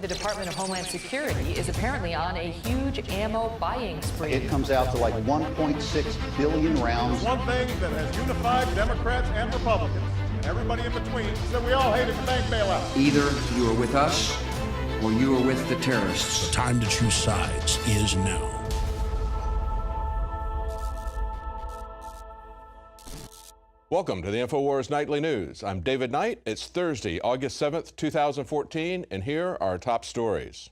The Department of Homeland Security is apparently on a huge ammo buying spree. It comes out to like 1.6 billion rounds. One thing that has unified Democrats and Republicans, and everybody in between, is that we all hated the bank bailout. Either you are with us or you are with the terrorists. The time to choose sides is now. Welcome to the InfoWars Nightly News. I'm David Knight. It's Thursday, August 7th, 2014, and here are our top stories.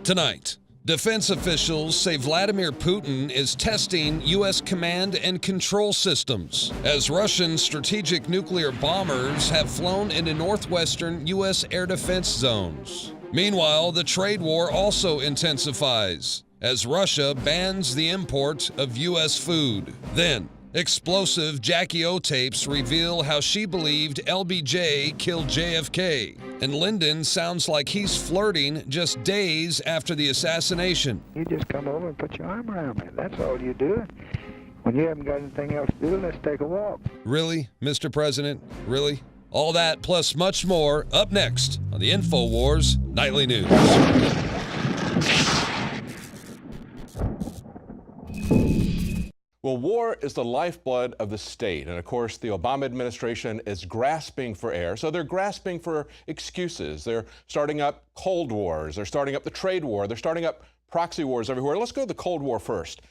Tonight, defense officials say Vladimir Putin is testing U.S. command and control systems as Russian strategic nuclear bombers have flown into northwestern U.S. air defense zones. Meanwhile, the trade war also intensifies as Russia bans the import of U.S. food. Then, explosive Jackie O tapes reveal how she believed LBJ killed JFK. And Lyndon sounds like he's flirting just days after the assassination. You just come over and put your arm around me. That's all you do. When you haven't got anything else to do, let's take a walk. Really, Mr. President? Really? All that plus much more up next on the InfoWars Nightly News. Well, war is the lifeblood of the state, and of course the Obama administration is grasping for air, so they're grasping for excuses. They're starting up Cold Wars, they're starting up the trade war, they're starting up proxy wars everywhere. Let's go to the Cold War first.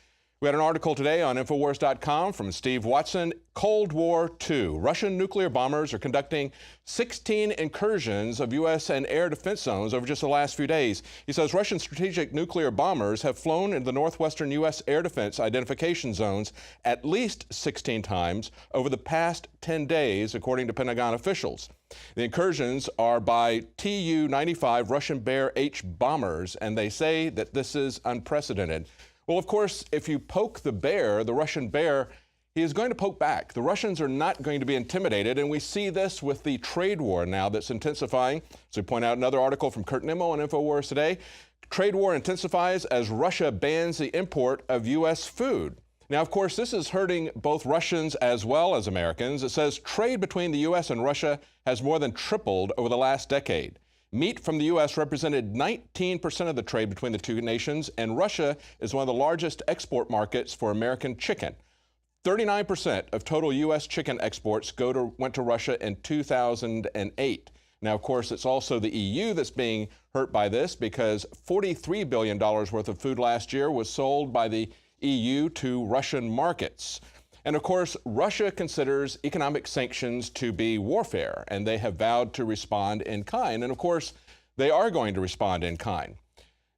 We had an article today on Infowars.com from Steve Watson. Cold War II. Russian nuclear bombers are conducting 16 incursions of U.S. and air defense zones over just the last few days. He says Russian strategic nuclear bombers have flown into the northwestern U.S. air defense identification zones at least 16 times over the past 10 days, according to Pentagon officials. The incursions are by Tu-95 Russian Bear H bombers, and they say that this is unprecedented. Well, of course, if you poke the bear, the Russian bear, he is going to poke back. The Russians are not going to be intimidated, and we see this with the trade war now that's intensifying. So we point out another article from Kurt Nimmo on InfoWars today. Trade war intensifies as Russia bans the import of U.S. food. Now, of course, this is hurting both Russians as well as Americans. It says trade between the U.S. and Russia has more than tripled over the last decade. Meat from the U.S. represented 19% of the trade between the two nations, and Russia is one of the largest export markets for American chicken. 39% of total U.S. chicken exports went to Russia in 2008. Now, of course, it's also the EU that's being hurt by this because $43 billion worth of food last year was sold by the EU to Russian markets. And of course, Russia considers economic sanctions to be warfare, and they have vowed to respond in kind. And of course, they are going to respond in kind.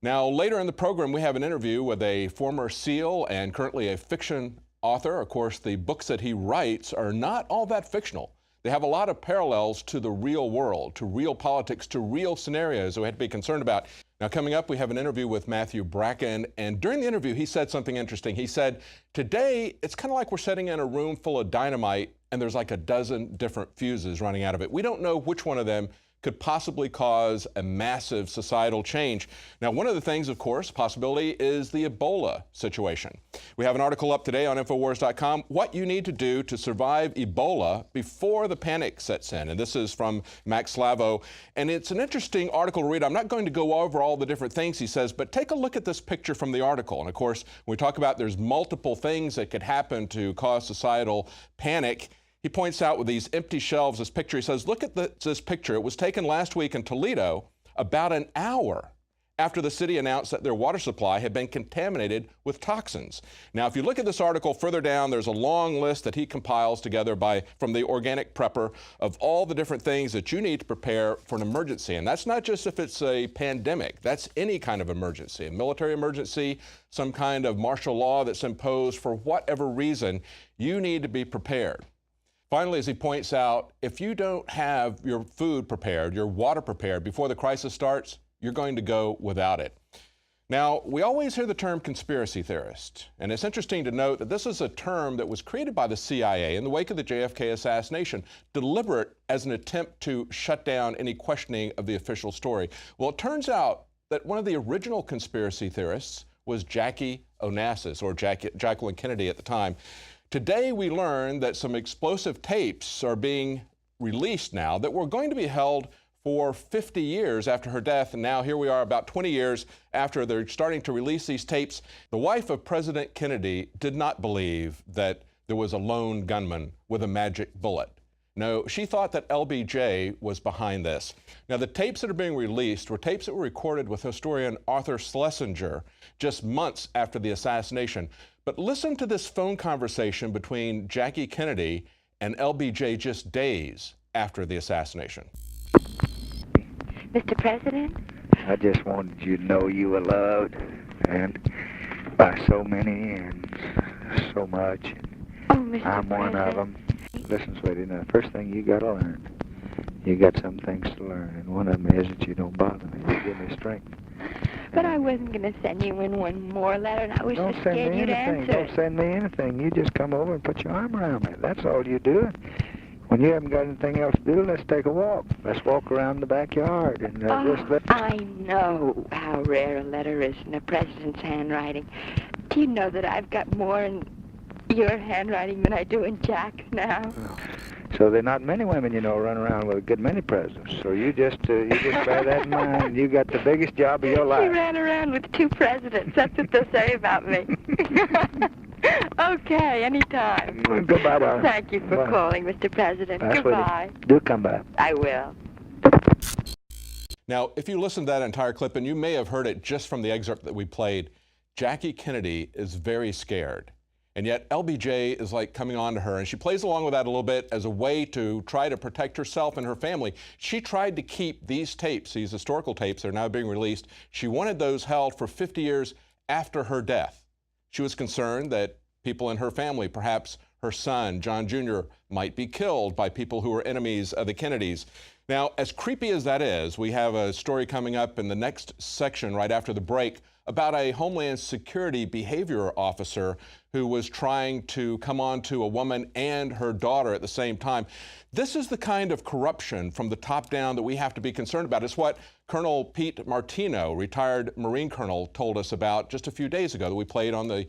Now, later in the program, we have an interview with a former SEAL and currently a fiction author. Of course, the books that he writes are not all that fictional. They have a lot of parallels to the real world, to real politics, to real scenarios that we have to be concerned about. Now, coming up, we have an interview with Matthew Bracken, and during the interview, he said something interesting. He said, today, it's kind of like we're sitting in a room full of dynamite, and there's like a dozen different fuses running out of it. We don't know which one of them could possibly cause a massive societal change. Now, one of the things, of course, possibility is the Ebola situation. We have an article up today on Infowars.com, what you need to do to survive Ebola before the panic sets in. And this is from Max Slavo. And it's an interesting article to read. I'm not going to go over all the different things he says, but take a look at this picture from the article. And of course, when we talk about there's multiple things that could happen to cause societal panic, he points out with these empty shelves, this picture. He says, look at this picture. It was taken last week in Toledo about an hour after the city announced that their water supply had been contaminated with toxins. Now, if you look at this article further down, there's a long list that he compiles together from the Organic Prepper of all the different things that you need to prepare for an emergency. And that's not just if it's a pandemic. That's any kind of emergency, a military emergency, some kind of martial law that's imposed for whatever reason. You need to be prepared. Finally, as he points out, if you don't have your food prepared, your water prepared before the crisis starts, you're going to go without it. Now, we always hear the term conspiracy theorist, and it's interesting to note that this is a term that was created by the CIA in the wake of the JFK assassination, deliberate as an attempt to shut down any questioning of the official story. Well, it turns out that one of the original conspiracy theorists was Jackie Onassis, or Jacqueline Kennedy at the time. Today, we learned that some explosive tapes are being released now that were going to be held for 50 years after her death, and now here we are about 20 years after they're starting to release these tapes. The wife of President Kennedy did not believe that there was a lone gunman with a magic bullet. No, she thought that LBJ was behind this. Now, the tapes that are being released were tapes that were recorded with historian Arthur Schlesinger just months after the assassination. But listen to this phone conversation between Jackie Kennedy and LBJ just days after the assassination. Mr. President? I just wanted you to know you were loved, and by so many and so much. Oh, Mr. I'm one of President. them. Listen, sweetie, now, the first thing you got to learn, you got some things to learn, and one of them is that you don't bother me. You give me strength. But I wasn't going to send you in one more letter, and I was Don't just send scared me you'd anything. answer Don't it. send me anything. You just come over and put your arm around me. That's all you do. When you haven't got anything else to do, let's take a walk. Let's walk around the backyard and just let... I know how rare a letter is in the president's handwriting. Do you know that I've got more in your handwriting than I do in Jack's now? So there are not many women, you know, run around with a good many presidents. So you just bear that in mind. You got the biggest job of your She life. ran around with 2 presidents. That's what they'll say about me. Okay, anytime. Goodbye, darling. Thank you for Bye. calling, Mr. President. Bye, sweetie. Goodbye. Do come back. I will. Now, if you listen to that entire clip, and you may have heard it just from the excerpt that we played, Jackie Kennedy is very scared. And yet LBJ is like coming on to her, and she plays along with that a little bit as a way to try to protect herself and her family. She tried to keep these tapes, these historical tapes that are now being released. She wanted those held for 50 years after her death. She was concerned that people in her family, perhaps her son, John Jr., might be killed by people who are enemies of the Kennedys. Now, as creepy as that is, we have a story coming up in the next section right after the break about a Homeland Security behavior officer who was trying to come on to a woman and her daughter at the same time. This is the kind of corruption from the top down that we have to be concerned about. It's what Colonel Pete Martino, retired Marine colonel, told us about just a few days ago that we played on the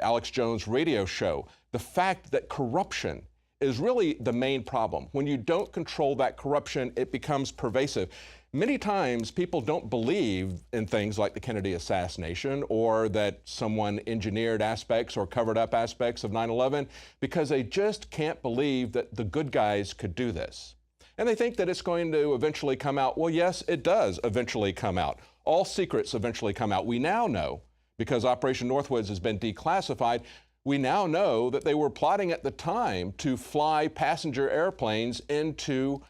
Alex Jones radio show. The fact that corruption is really the main problem. When you don't control that corruption, it becomes pervasive. Many times people don't believe in things like the Kennedy assassination or that someone engineered aspects or covered up aspects of 9/11 because they just can't believe that the good guys could do this. And they think that it's going to eventually come out. Well, yes, it does eventually come out. All secrets eventually come out. We now know, because Operation Northwoods has been declassified, we now know that they were plotting at the time to fly passenger airplanes into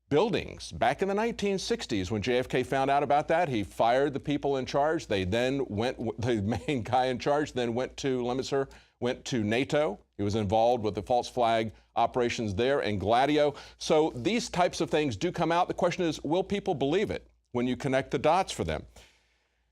buildings. Back in the 1960s, when JFK found out about that, he fired the people in charge. They then went, the main guy in charge then went to Lemmerser, went to NATO. He was involved with the false flag operations there in Gladio. So these types of things do come out. The question is, will people believe it when you connect the dots for them?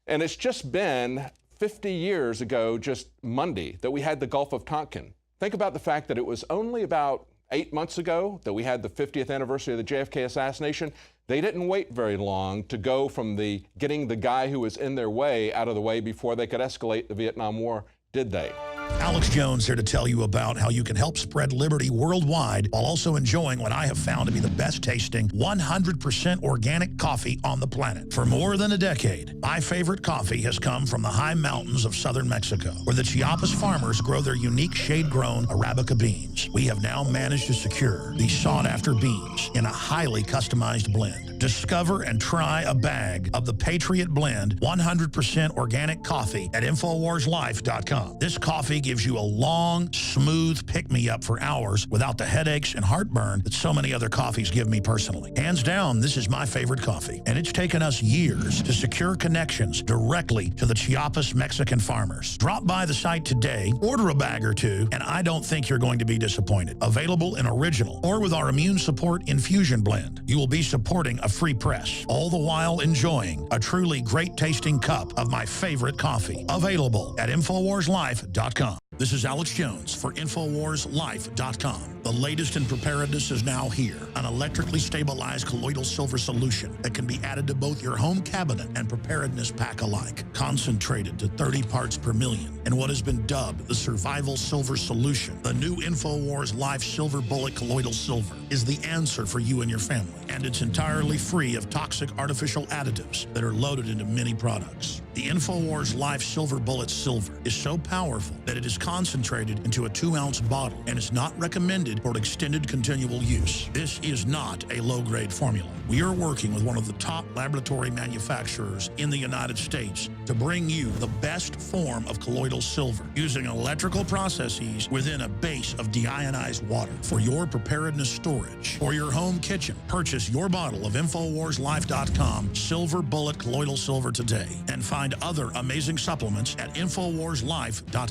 And it's just been 50 years ago, just Monday, that we had the Gulf of Tonkin. Think about the fact that it was only about 8 months ago that we had the 50th anniversary of the JFK assassination. They didn't wait very long to go from getting the guy who was in their way out of the way before they could escalate the Vietnam War, did they? Alex Jones here to tell you about how you can help spread liberty worldwide while also enjoying what I have found to be the best tasting 100% organic coffee on the planet. For more than a decade, my favorite coffee has come from the high mountains of southern Mexico, where the Chiapas farmers grow their unique shade-grown Arabica beans. We have now managed to secure these sought-after beans in a highly customized blend. Discover and try a bag of the Patriot Blend 100% organic coffee at InfoWarsLife.com. This coffee gives you a long, smooth pick-me-up for hours without the headaches and heartburn that so many other coffees give me personally. Hands down, this is my favorite coffee, and it's taken us years to secure connections directly to the Chiapas Mexican farmers. Drop by the site today, order a bag or two, and I don't think you're going to be disappointed. Available in original or with our immune support infusion blend. You will be supporting a free press, all the while enjoying a truly great-tasting cup of my favorite coffee. Available at InfoWarsLife.com. This is Alex Jones for InfoWarsLife.com. The latest in preparedness is now here. An electrically stabilized colloidal silver solution that can be added to both your home cabinet and preparedness pack alike. Concentrated to 30 parts per million in what has been dubbed the survival silver solution. The new InfoWars Life Silver Bullet Colloidal Silver is the answer for you and your family. And it's entirely free of toxic artificial additives that are loaded into many products. The InfoWars Life Silver Bullet Silver is so powerful that it is concentrated into a 2-ounce bottle and is not recommended for extended continual use. This is not a low-grade formula. We are working with one of the top laboratory manufacturers in the United States to bring you the best form of colloidal silver using electrical processes within a base of deionized water for your preparedness storage or your home kitchen. Purchase your bottle of InfoWarsLife.com Silver Bullet Colloidal Silver today and find other amazing supplements at InfoWarsLife.com.